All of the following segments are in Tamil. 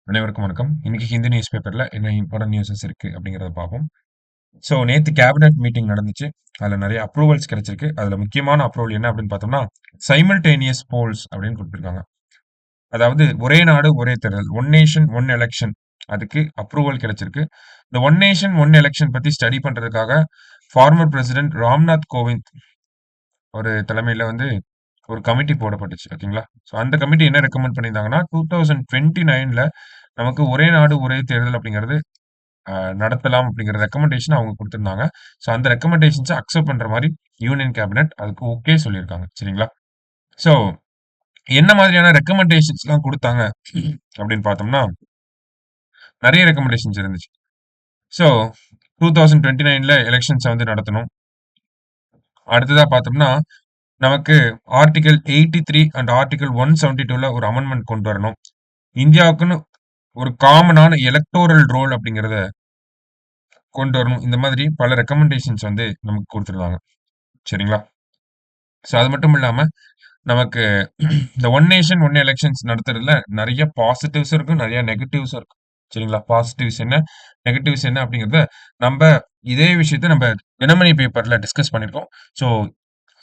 அனைவருக்கும் வணக்கம். இன்னைக்கு ஹிந்து நியூஸ் பேப்பர்ல என்ன இம்பார்ட்டன்ட் நியூஸஸ் இருக்கு அப்படிங்கிறத பார்ப்போம். ஸோ நேத்து கேபினெட் மீட்டிங் நடந்துச்சு. அதுல நிறைய அப்ரூவல்ஸ் கிடைச்சிருக்கு. அதுல முக்கியமான அப்ரூவல் என்ன அப்படின்னு பார்த்தோம்னா, சைமல்டேனியஸ் போல்ஸ் அப்படின்னு கொடுத்திருக்காங்க. அதாவது ஒரே நாடு ஒரே தேர்தல், ஒன் நேஷன் ஒன் எலெக்ஷன், அதுக்கு அப்ரூவல் கிடைச்சிருக்கு. இந்த ஒன் நேஷன் ஒன் எலெக்ஷன் பத்தி ஸ்டடி பண்றதுக்காக ஃபார்மர் பிரசிடென்ட் ராம்நாத் கோவிந்த் ஒரு தலைமையில ஒரு கமிட்டி போடப்பட்டுச்சு. ஓகேங்களா? ஸோ அந்த கமிட்டி என்ன ரெக்கமெண்ட் பண்ணியிருந்தாங்கன்னா, 2029ல நமக்கு ஒரே நாடு ஒரே தேர்தல் அப்படிங்கிறது நடத்தலாம் அப்படிங்கிற ரெக்கமெண்டேஷன் அவங்க குடுத்திருந்தாங்க. ஸோ அந்த ரெக்கமெண்டேஷன்ஸ அக்செப்ட் பண்ற மாரி யூனியன் கேபினெட் அதுக்கு ஓகே சொல்லியிருக்காங்க. சரிங்களா? ஸோ என்ன மாதிரியான ரெக்கமெண்டேஷன்ஸ்லாம் குடுத்தாங்க அப்படின்னு பார்த்தோம்னா, நெறைய ரெக்கமெண்டேஷன்ஸ் இருந்துச்சு. ஸோ 2029ல எலக்ஷன்ஸ நடத்தணும். அடுத்ததா பார்த்தோம்னா, நமக்கு ஆர்டிகிள் 83 அண்ட் ஆர்டிகிள் 172ல ஒரு அமெண்ட்மென்ட் கொண்டு வரணும். இந்தியாவுக்குன்னு ஒரு காமனான எலக்டோரல் ரோல் அப்படிங்கிறத கொண்டு வரணும். இந்த மாதிரி பல ரெக்கமெண்டேஷன்ஸ் நமக்கு குடுத்திருந்தாங்க. சரிங்களா? ஸோ அது மட்டும் இல்லாம, நமக்கு இந்த ஒன் நேஷன் ஒன் எலக்ஷன்ஸ் நடத்துறதுல நெறைய பாசிட்டிவ்ஸும் இருக்கு, நெறைய நெகட்டிவ்ஸும் இருக்கு. சரிங்களா? பாசிட்டிவ்ஸ் என்ன, நெகட்டிவ்ஸ் என்ன அப்படிங்கிறத நம்ப இதே விஷயத்த நம்ப தினமணி பேப்பர்ல டிஸ்கஸ் பண்ணியிருக்கோம். ஸோ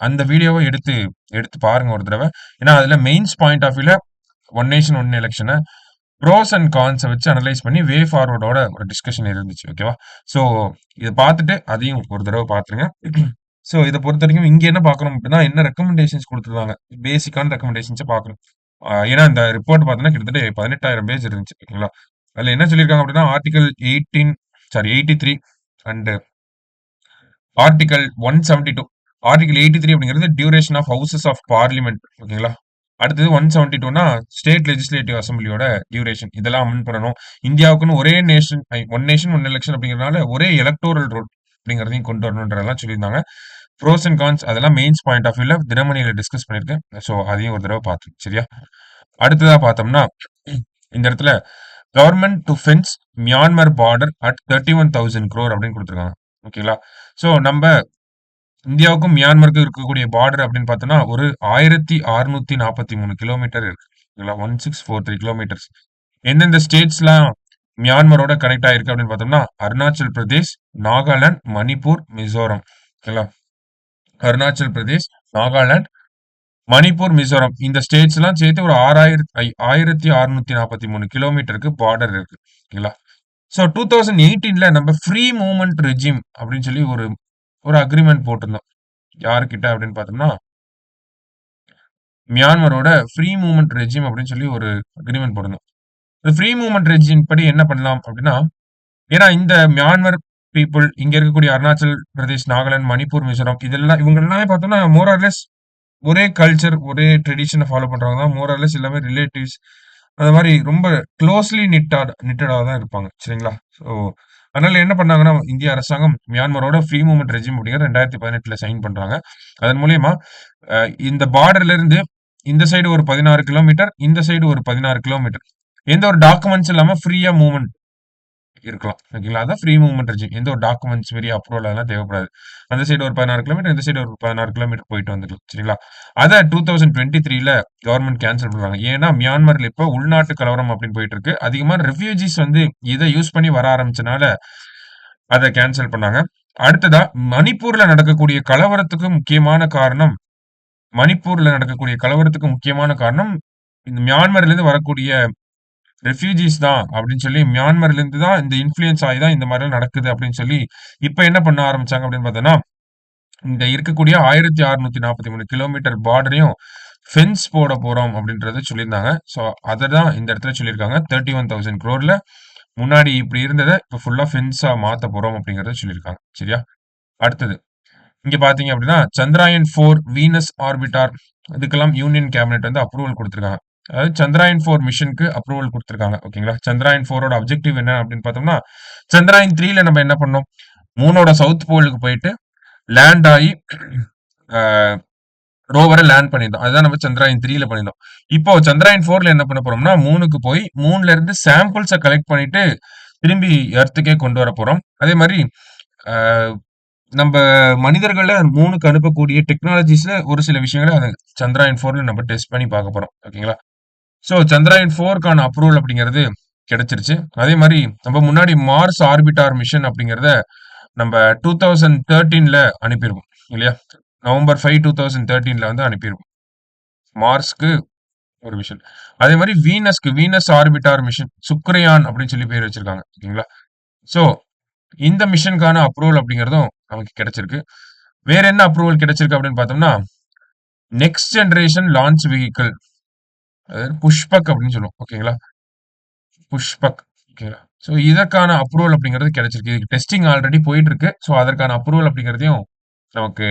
அந்த வீடியோவ எடுத்து எடுத்து பாருங்க ஒரு தடவ. ஏன்னா, அதுல மெயின்ஸ் பாயிண்ட் ஆஃப் வியூல one nation one election pros and cons வச்சு அனலைஸ் பண்ணி வே ஃபார்வர்டோட ஒரு டிஸ்கஷன் இருந்துச்சு. ஓகேவா? ஸோ இத பார்த்துட்டு அதையும் ஒரு தடவ பார்த்துருங்க. ஸோ இத பொறுத்தவரைக்கும் இங்க என்ன பார்க்கணும் அப்படின்னா, என்ன ரெக்கமெண்டேஷன்ஸ் குடுத்துருக்காங்க. பேசிக்கான ரெக்கமெண்டேஷன்ஸ பார்க்கணும். ஏன்னா இந்த ரிப்போர்ட் பார்த்தீங்கன்னா, கிட்டத்தட்ட 18,000 பேஜ் இருந்துச்சு. ஓகேங்களா? அதுல என்ன சொல்லியிருக்காங்க அப்படின்னா, ஆர்டிகிள் 18 83 அண்ட் ஆர்டிகிள் 172. ஆர்டிகிள் 83 அப்படிங்கிறது duration of houses of parliament. ஓகேங்களா? அடுத்தது 172னா ஸ்டேட் லெஜிஸ்லேட்டிவ் அசெம்பிளியோட டியூரேஷன். இதெல்லாம் அமெண்ட் பண்ணணும். இந்தியாவுக்குன்னு ஒரே nation one nation one election அப்படிங்கிறதுனால ஒரே எலக்டோரல் ரோல் அப்படிங்கிறதையும் கொண்டு வரணுன்றதெல்லாம் சொல்லியிருந்தாங்க. ப்ரோஸ் அண்ட் கான்ஸ் அதெல்லாம் மெயின்ஸ் பாயிண்ட் ஆஃப் வியூல தினமணியில டிஸ்கஸ் பண்ணியிருக்கேன். ஸோ அதையும் ஒரு தடவை பார்த்து சரியா? அடுத்ததா பார்த்தோம்னா, இந்த இடத்துல government to fence Myanmar border at 31,000 crore அப்படின்னு கொடுத்துருக்காங்க. ஓகேங்களா? ஸோ நம்ப இந்தியாவுக்கும் மியான்மருக்கும் இருக்கக்கூடிய பார்டர் அப்படின்னு பார்த்தோம்னா, ஒரு 1643 கிலோமீட்டர் இருக்கு. ஓகேங்களா? 1643 கிலோமீட்டர்ஸ். எந்தெந்த ஸ்டேட்ஸ்லாம் மியான்மரோட கனெக்ட் ஆயிருக்கு அப்படின்னு பார்த்தோம்னா, அருணாச்சல் பிரதேஷ், நாகாலாந்து, மணிப்பூர், மிசோரம். ஓகேங்களா? அருணாச்சல் பிரதேஷ், நாகாலாந்து, மணிப்பூர், மிசோரம் இந்த ஸ்டேட்ஸ்லாம் சேர்த்து ஒரு 1643 கிலோமீட்டருக்கு பார்டர் இருக்கு. ஓகேங்களா? ஸோ 2018ல நம்ம ஃப்ரீ மூவ்மெண்ட் ரெஜிம் அப்படின்னு சொல்லி ஒரு ஒரு அக்ரிமெண்ட் போட்டிருந்தோம். யாருக்கிட்ட அப்படின்னு பார்த்தோம்னா, மியான்மரோட ஃப்ரீ மூவ்மெண்ட் ரெஜிம் அப்படின்னு சொல்லி ஒரு அக்ரிமெண்ட் போட்டிருந்தோம். இந்த ஃப்ரீ மூவ்மெண்ட் ரெஜிம் படி என்ன பண்ணலாம் அப்படின்னா, ஏன்னா இந்த மியான்மர் பீப்புள் இங்க இருக்கக்கூடிய அருணாச்சல் பிரதேஷ், நாகாலாந்து, மணிப்பூர், மிசோரம் இதெல்லாம் இவங்க எல்லாமே பார்த்தோம்னா மோர் ஆர் லெஸ் ஒரே கல்ச்சர், ஒரே ட்ரெடிஷன ஃபாலோ பண்றவங்க தான். மோர் ஆர் லெஸ் எல்லாமே ரிலேட்டிவ்ஸ். அந்த மாரி ரொம்ப க்ளோஸ்லி நிட்டடா தான் இருப்பாங்க. சரிங்களா? ஸோ அதனால என்ன பண்ணாங்கன்னா, இந்திய அரசாங்கம் மியான்மரோட ஃப்ரீ மூவ்மெண்ட் ரெஜிம் அப்படிங்கிறத 2018ல சைன் பண்றாங்க. அதன் மூலியமா அ இந்த பார்டர்ல இருந்து இந்த சைடு ஒரு 16 கிலோமீட்டர், இந்த சைடு ஒரு 16 கிலோமீட்டர். எந்த ஒரு டாக்குமெண்ட்ஸ் இல்லாம ஃப்ரீயா மூவ்மெண்ட் இருக்கலாம். ஓகேங்களா? அதான் ஃப்ரீ மூவ்மெண்ட் ரெஜிம். எந்த ஒரு டாக்குமெண்ட்ஸ் பெரிய அப்ரூவல் அதெல்லாம் தேவைப்படாது. அந்த சைடு ஒரு 16 கிலோமீட்டர், இந்த சைடு ஒரு 16 கிலோமீட்டர் போயிட்டு வந்துக்கலாம். சரிங்களா? அத 2023ல கவர்ன்மெண்ட் கேன்சல் பண்றாங்க. ஏன்னா, மியான்மர்ல இப்ப உள்நாட்டு கலவரம் அப்படின்னு போயிட்டு இருக்கு. அதிகமான ரெஃப்யூஜிஸ் இத யூஸ் பண்ணி வர ஆரம்பிச்சனால, அத கேன்சல் பண்ணாங்க. அடுத்ததா மணிப்பூர்ல நடக்கக்கூடிய கலவரத்துக்கு முக்கியமான காரணம் இந்த மியான்மர்ல இருந்து வரக்கூடிய ரெஃப்யூஜிஸ் தான் அப்படின்னு சொல்லி மியான்மர்ல இருந்து தான் இந்த இன்ஃப்ளூயன்ஸ் ஆகி தான் இந்த மாதிரிலாம் நடக்குது அப்படின்னு சொல்லி இப்ப என்ன பண்ண ஆரம்பிச்சாங்க அப்படின்னு பார்த்தோம்னா, இந்த இருக்கக்கூடிய 1643 கிலோமீட்டர் பார்டரையும் ஃபென்ஸ் போட போறோம் அப்படின்றத சொல்லியிருந்தாங்க. ஸோ அததான் இந்த இடத்துல சொல்லியிருக்காங்க. 31,000 crore முன்னாடி இப்படி இருந்தத இப்ப ஃபுல்லா ஃபென்ஸா மாத்த போறோம் அப்படிங்கறத சொல்லியிருக்காங்க. சரியா? அடுத்தது இங்க பாத்தீங்க அப்படின்னா, சந்திராயன் 4 வீனஸ் ஆர்பிட்டார் இதுக்கெல்லாம் யூனியன் கேபினெட் அப்ரூவல் குடுத்திருக்காங்க. அதாவது சந்திராயன் 4 மிஷனுக்கு அப்ரூவல் குடுத்திருக்காங்க. ஓகேங்களா? சந்திராயன் 4ஓட அப்ஜெக்டிவ் என்ன அப்படின்னு பார்த்தோம்னா, சந்திராயன் 3ல நம்ம என்ன பண்ணோம்? மூனோட சவுத் போலுக்கு போயிட்டு லேண்ட் ஆயி அ ரோவர லேண்ட் பண்ணியிருந்தோம். அதுதான் நம்ம சந்திராயன் 3ல பண்ணியிருந்தோம். இப்போ சந்திராயன் 4ல என்ன பண்ண போறோம்னா, மூனுக்கு போய் மூன்ல இருந்து சாம்பிள்ஸ கலெக்ட் பண்ணிட்டு திரும்பி எர்த்துக்கே கொண்டு வர போறோம். அதே மாரி அ நம்ப மனிதர்கள மூனுக்கு அனுப்பக்கூடிய டெக்னாலஜிஸ்ல ஒரு சில விஷயங்கள சந்திராயன் 4ல நம்ம டெஸ்ட் பண்ணி பார்க்க போறோம். ஓகேங்களா? சோ சந்திராயன் 4க்கான அப்ரூவல் அப்படிங்கிறது கிடைச்சிருச்சு. அதே மாரி நம்ம முன்னாடி மார்ஸ் ஆர்பிட்டார் மிஷன் அப்படிங்கிறத நம்ம 2013ல அனுப்பியிருக்கோம் இல்லையா? நவம்பர் 5, 2013ல வந்து அனுப்பியிருக்கோம். மார்ஸ்க்கு ஒரு மிஷன். அதே மாரி வீனஸ் ஆர்பிட்டார் மிஷன் சுக்ரயான் அப்படின்னு சொல்லி பேர் வச்சிருக்காங்க. ஓகேங்களா? சோ இந்த மிஷனுக்கான அப்ரூவல் அப்படிங்கிறதும் நமக்கு கிடைச்சிருக்கு. வேற என்ன அப்ரூவல் கிடைச்சிருக்கு அப்படின்னு பார்த்தோம்னா, நெக்ஸ்ட் ஜெனரேஷன் லான்ச் வெஹிக்கிள் அதாவது புஷ்பக் அப்படின்னு சொல்லுவோம். ஓகேங்களா? புஷ்பக். ஓகேங்களா? ஸோ இதற்கான அப்ரூவல் அப்படிங்கிறது கிடைச்சிருக்கு. இதுக்கு டெஸ்டிங் ஆல்ரெடி போயிட்டு இருக்கு. ஸோ அதற்கான அப்ரூவல் அப்படிங்கிறதையும் நமக்கு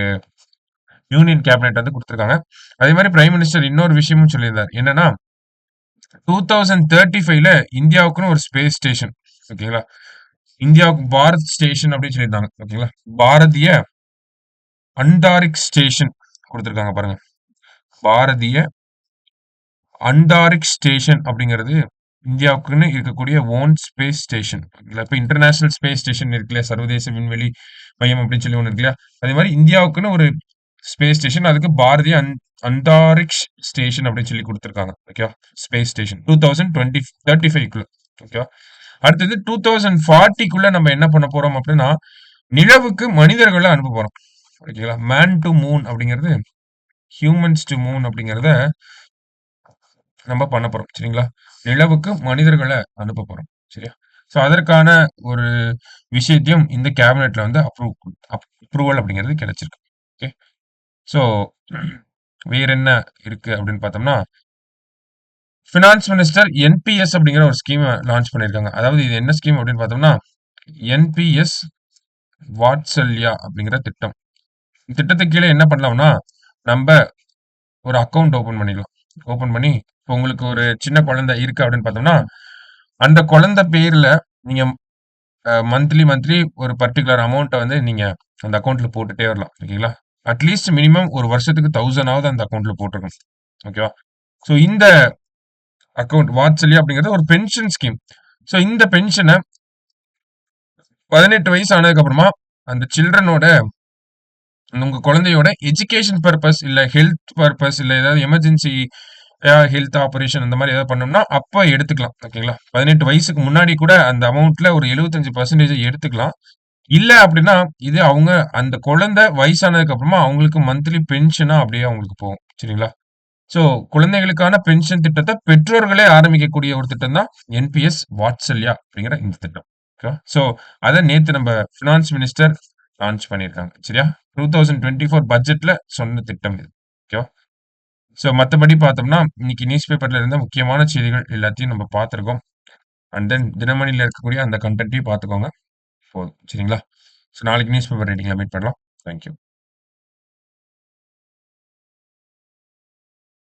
யூனியன் கேபினெட் வந்து குடுத்திருக்காங்க. அதே மாரி பிரைம் மினிஸ்டர் இன்னொரு விஷயமும் சொல்லியிருந்தார். என்னன்னா 2035ல இந்தியாவுக்குன்னு ஒரு ஸ்பேஸ் ஸ்டேஷன். ஓகேங்களா? இந்தியாவுக்கு பாரத் ஸ்டேஷன் அப்படின்னு சொல்லியிருந்தாங்க. ஓகேங்களா? பாரதிய அண்டாரிக்ஸ் ஸ்டேஷன் குடுத்திருக்காங்க பாருங்க. பாரதிய அண்டாரிக்ஸ் ஸ்டேஷன் அப்படிங்கிறது இந்தியாவுக்குன்னு இருக்கக்கூடிய ஓன் ஸ்பேஸ் ஸ்டேஷன். இப்ப இன்டர்நேஷனல் ஸ்பேஸ் ஸ்டேஷன் இருக்கு இல்லையா? சர்வதேச விண்வெளி மையம் அப்படின்னு சொல்லி ஒண்ணு இருக்கு இல்லையா? அதே மாரி இந்தியாவுக்குன்னு ஒரு ஸ்பேஸ் ஸ்டேஷன். அதுக்கு பாரதிய அண்டாரிக்ஸ் ஸ்டேஷன் அப்படின்னு சொல்லி குடுத்திருக்காங்க. ஓகேவா? ஸ்பேஸ் ஸ்டேஷன் 2035க்குள்ள. ஓகேவா? அடுத்தது 2040க்குள்ள நம்ம என்ன பண்ண போறோம் அப்படின்னா, நிலவுக்கு மனிதர்கள அனுப்ப போறோம். ஓகேங்களா? மேன் டூ மூன் அப்படிங்கிறது ஹியூமன்ஸ் டூ மூன் அப்படிங்கிறத நம்ம பண்ண போறோம். சரிங்களா? நிலவுக்கு மனிதர்கள அனுப்ப போறோம். சரியா? சோ அதற்கான ஒரு விஷயத்தையும் இந்த கேபினெட்ல வந்து அப்ரூவல் அப்படிங்கிறது கிடைச்சிருக்கு. ஓகே. சோ வேற என்ன இருக்கு அப்படின்னு பார்த்தோம்னா, ஃபினான்ஸ் மினிஸ்டர் என்பிஎஸ் அப்படிங்கிற ஒரு ஸ்கீம லான்ச் பண்ணியிருக்காங்க. அதாவது இது என்ன ஸ்கீம் அப்படின்னு பார்த்தோம்னா, என்பிஎஸ் வாத்சல்யா அப்படிங்கிற திட்டம். இந்த திட்டத்துக்கு கீழ என்ன பண்ணலாம்னா, நம்ப ஒரு அக்கவுண்ட் ஓப்பன் பண்ணிக்கலாம். ஓப்பன் பண்ணி, இப்போ உங்களுக்கு ஒரு சின்ன குழந்தை இருக்கு அப்படின்னு பார்த்தோம்னா, அந்த குழந்தை பேர்ல நீங்க மந்த்லி ஒரு பர்ட்டிகுலர் அமௌண்ட்ட வந்து நீங்க அந்த அக்கவுண்ட்ல போட்டுட்டே வரலாம். ஓகேங்களா? அட்லீஸ்ட் மினிமம் ஒரு வருஷத்துக்கு 1000 ஆவது அந்த அக்கவுண்ட்ல போட்டுருக்கணும். ஓகேவா? சோ இந்த அக்கவுண்ட் வாத்சல்யா அப்படிங்கிறது ஒரு பென்ஷன் ஸ்கீம். சோ இந்த பென்ஷன 18 வயசு ஆனதுக்கு அப்புறமா அந்த சில்ட்ரனோட உங்க குழந்தையோட எஜுகேஷன் பர்ப்பஸ் இல்ல ஹெல்த் பர்ப்பஸ் இல்ல ஏதாவது எமர்ஜென்சி ஹெல்த் ஆபரேஷன் அந்த மாதிரி ஏதாவது பண்ணோம்னா அப்ப எடுத்துக்கலாம். ஓகேங்களா? 18 வயசுக்கு முன்னாடி கூட அந்த அமௌண்ட்ல ஒரு 75% எடுத்துக்கலாம். இல்ல அப்படின்னா, இது அவங்க அந்த குழந்தை வயசானதுக்கு அப்புறமா அவங்களுக்கு மந்த்லி பென்ஷனா அப்படியே அவங்களுக்கு போகும். சரிங்களா? சோ குழந்தைகளுக்கான பென்ஷன் திட்டத்த பெற்றோர்களே ஆரம்பிக்கக்கூடிய ஒரு திட்டம் தான் என்பிஎஸ் வாத்சல்யா அப்படிங்கிற இந்த திட்டம். ஓகேவா? சோ அத நேத்து நம்ம பினான்ஸ் மினிஸ்டர் லான்ச் பண்ணியிருக்காங்க. சரியா? 2024 பட்ஜெட்ல சொன்ன திட்டம் இது. ஓகேவா? சோ மத்தபடி பார்த்தோம்னா, இன்னைக்கு நியூஸ் பேப்பர்ல இருந்த முக்கியமான செய்திகள் எல்லாத்தையும் நம்ம பார்த்திருக்கோம். அண்ட் தென் தினமணில இருக்கக்கூடிய அந்த கன்டென்ட்டையும் பார்த்துக்கோங்க. போதும். சரிங்களா? சோ நாளைக்கு நியூஸ் பேப்பர் ரீடிங்ல மீட் பண்ணலாம். Thank you.